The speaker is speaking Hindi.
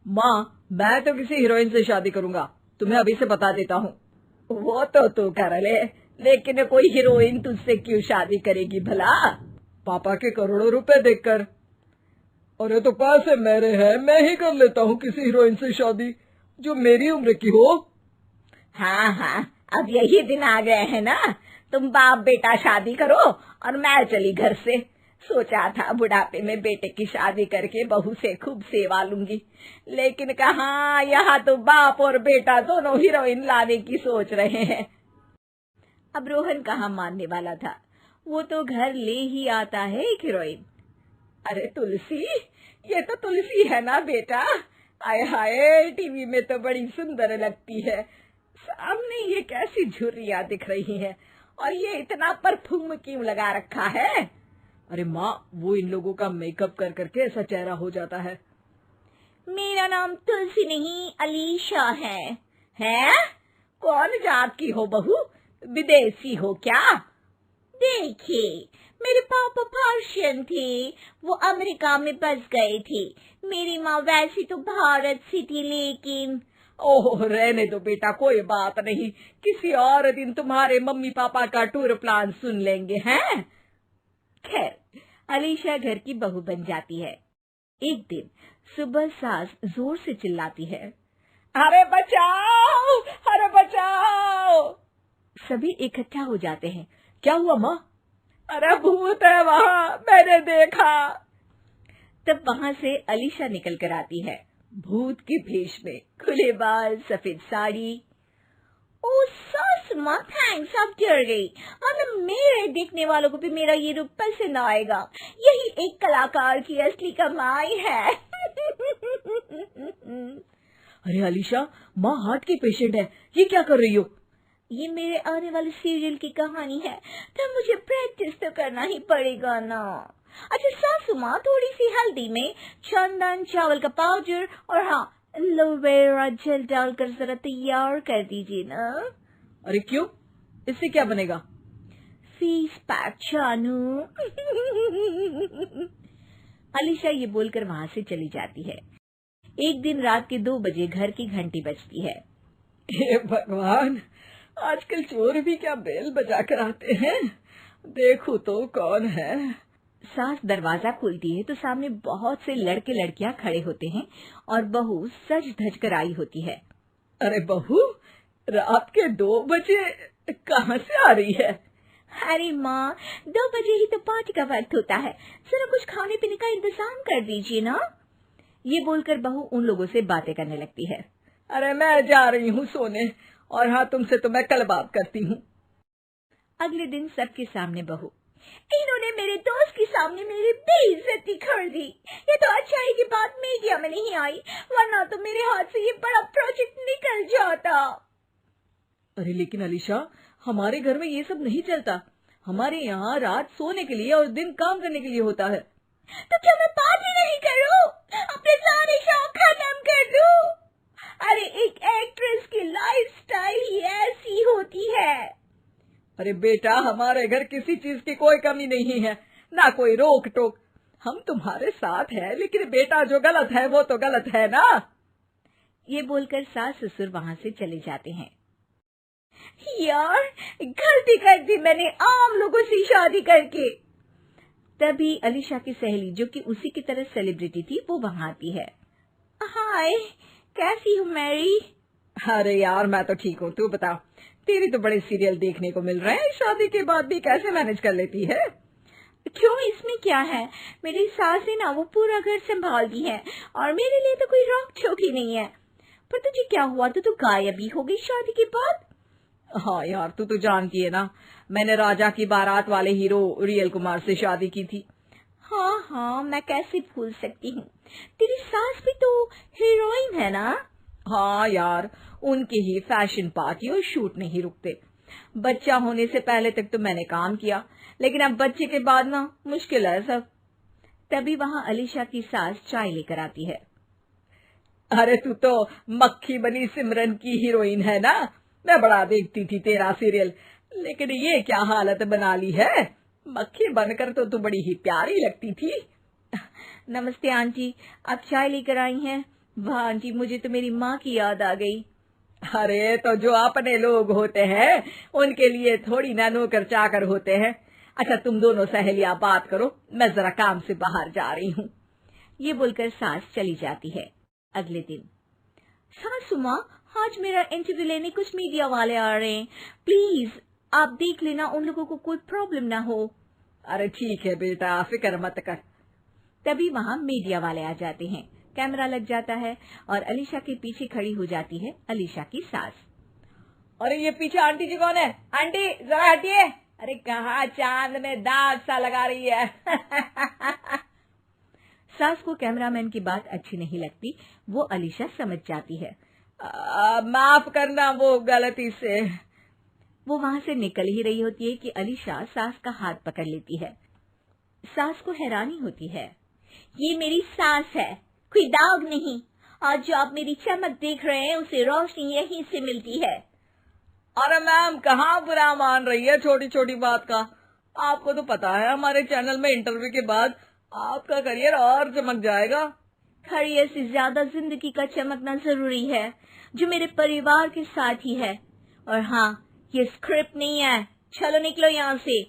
माँ, मैं तो किसी हीरोइन से शादी करूंगा, तुम्हें अभी से बता देता हूँ। वो तो तू कर ले, लेकिन कोई हीरोइन तुझसे क्यों शादी करेगी भला? पापा के करोड़ों रुपए देखकर। अरे तो पैसे मेरे हैं, मैं ही कर लेता हूँ किसी हीरोइन से शादी जो मेरी उम्र की हो। हाँ हाँ, अब यही दिन आ गए हैं ना, तुम बाप बेटा शादी करो और मैं चली घर से। सोचा था बुढ़ापे में बेटे की शादी करके बहू से खूब सेवा लूंगी, लेकिन कहाँ, यहाँ तो बाप और बेटा दोनों हीरोइन लाने की सोच रहे हैं। अब रोहन कहाँ मानने वाला था, वो तो घर ले ही आता है एक हीरोइन। अरे तुलसी, ये तो तुलसी है ना बेटा? आय हाय, टीवी में तो बड़ी सुंदर लगती है, सामने ये कैसी झुर्रियां दिख रही हैं, और ये इतना परफ्यूम क्यों लगा रखा है? अरे माँ, वो इन लोगों का मेकअप कर करके ऐसा चेहरा हो जाता है। मेरा नाम तुलसी नहीं अलीशा है। हैं? कौन जात की हो बहू? विदेशी हो क्या? देखिए, मेरे पापा पर्शियन थे, वो अमेरिका में बस गए थे। मेरी माँ वैसी तो भारत से थी, लेकिन ओह, रहने दो बेटा, कोई बात नहीं, किसी और दिन तुम्हारे मम्मी पापा का टूर प्लान सुन लेंगे हैं। खैर, अलीशा घर की बहू बन जाती है। एक दिन सुबह सास जोर से चिल्लाती है, अरे बचाओ, अरे बचाओ। सभी इकट्ठा हो जाते हैं। क्या हुआ माँ? अरे भूत है वहाँ, मैंने देखा। तब वहाँ से अलीशा निकल कर आती है, भूत के भेष में, खुले बाल, सफेद साड़ी। ओ सास माँ, थैंक्स, आप डर गई, वरना मेरे देखने वालों को भी मेरा ये रूप पसंद आएगा। यही एक कलाकार की असली कमाई है। अरे अलीशा, माँ हार्ट की पेशेंट है, ये क्या कर रही हो? ये मेरे आने वाले सीरियल की कहानी है, तो मुझे प्रैक्टिस तो करना ही पड़ेगा ना। अच्छा सासू माँ, थोड़ी सी हल्दी में चंदन, चावल का पाउडर और हाँ, एलोवेरा जेल डालकर जरा तैयार कर दीजिए ना। अरे क्यों, इससे क्या बनेगा? फेस पैक जानू। अलीशा ये बोलकर वहाँ से चली जाती है। एक दिन रात के 2 बजे घर की घंटी बजती है। हे भगवान, आजकल चोर भी क्या बेल बजा कर आते हैं, देखो तो कौन है। सास दरवाजा खोलती है तो सामने बहुत से लड़के लड़कियां खड़े होते हैं और बहू सज धज कर आई होती है। अरे बहू, रात के 2 बजे कहाँ से आ रही है? अरे माँ, 2 बजे ही तो पार्टी का वक्त होता है, जरा कुछ खाने पीने का इंतजाम कर दीजिए ना। ये बोलकर बहू उन लोगों से बातें करने लगती है। अरे मैं जा रही हूँ सोने, और हाँ, तुमसे तो मैं कल बात करती हूँ। अगले दिन सबके सामने बहू, इन्होंने मेरे दोस्त के सामने मेरी बेइज्जती कर दी। ये तो अच्छा है कि बात मीडिया में नहीं आई, वरना तो मेरे हाथ से ये बड़ा प्रोजेक्ट निकल जाता। अरे लेकिन अलीशा, हमारे घर में ये सब नहीं चलता, हमारे यहाँ रात सोने के लिए और दिन काम करने के लिए होता है। तो क्या मैं पार्टी नहीं करूं, अपने सारे शौक खत्म कर दूं? अरे एक एक्ट्रेस की लाइफस्टाइल ही ऐसी होती है। अरे बेटा, हमारे घर किसी चीज की कोई कमी नहीं है, ना कोई रोक टोक, हम तुम्हारे साथ है, लेकिन बेटा जो गलत है वो तो गलत है ना। ये बोलकर सास ससुर वहाँ से चले जाते हैं। यार, गलती कर दी मैंने आम लोगों से शादी करके। तभी अलीशा की सहेली, जो कि उसी की तरह सेलिब्रिटी थी, वो वहाँ आती है। हाय, कैसी हो मैरी? अरे यार, मैं तो ठीक हूँ, तू बता, तेरी तो बड़े सीरियल देखने को मिल रहे हैं, शादी के बाद भी कैसे मैनेज कर लेती है? क्यों, इसमें क्या है, मेरी सास है ना, वो पूरा घर संभालती है और मेरे लिए तो कोई रोक टोक ही नहीं है। पर तुझे क्या हुआ, तू गायब ही हो गई शादी के बाद? हाँ यार, तू तो जानती है ना, मैंने राजा की बारात वाले हीरो रियल कुमार से शादी की थी। हाँ हाँ, मैं कैसे भूल सकती हूँ, तेरी सास भी तो हीरोइन है ना? हाँ यार, उनके ही फैशन पार्टी और शूट नहीं रुकते। बच्चा होने से पहले तक तो मैंने काम किया, लेकिन अब बच्चे के बाद ना मुश्किल है सब। तभी वहाँ अलीशा की सास चाय लेकर आती है। अरे तू तो मक्खी बनी सिमरन की हीरोइन है ना, मैं बड़ा देखती थी तेरा सीरियल, लेकिन ये क्या हालत बना ली है, मक्खी बनकर तो तू बड़ी ही प्यारी लगती थी। नमस्ते आंटी, आप चाय लेकर आई हैं? वाह आंटी, मुझे तो मेरी माँ की याद आ गई। अरे तो जो अपने लोग होते हैं उनके लिए थोड़ी ना नौकर चाकर होते हैं। अच्छा तुम दोनों सहेलियां बात करो, मैं जरा काम से बाहर जा रही हूँ। ये बोलकर सास चली जाती है। अगले दिन, सासू माँ, आज मेरा इंटरव्यू लेने कुछ मीडिया वाले आ रहे हैं, प्लीज आप देख लेना उन लोगों को कोई प्रॉब्लम ना हो। अरे ठीक है बेटा, फिक्र मत कर। तभी वहाँ मीडिया वाले आ जाते हैं। कैमरा लग जाता है और अलीशा के पीछे खड़ी हो जाती है अलीशा की सास। अरे ये पीछे आंटी जी कौन है? आंटी जरा हटिए। अरे कहाँ चांद में दाग सा लगा रही है। सास को कैमरामैन की बात अच्छी नहीं लगती, वो अलीशा समझ जाती है। माफ करना, वो गलती से। वो वहां से निकल ही रही होती है कि अलीशा सास का हाथ पकड़ लेती है। सास को हैरानी होती है, ये मेरी सास है, कोई दाग नहीं, और जो आप मेरी चमक देख रहे हैं उसे रोशनी यहीं से मिलती है। अरे मैम कहाँ बुरा मान रही है छोटी छोटी बात का। आपको तो पता है हमारे चैनल में इंटरव्यू के बाद आपका करियर और चमक जाएगा। करियर से ज्यादा जिंदगी का चमकना जरूरी है, जो मेरे परिवार के साथ ही है। और हाँ, ये स्क्रिप्ट नहीं है, चलो निकलो यहाँ से।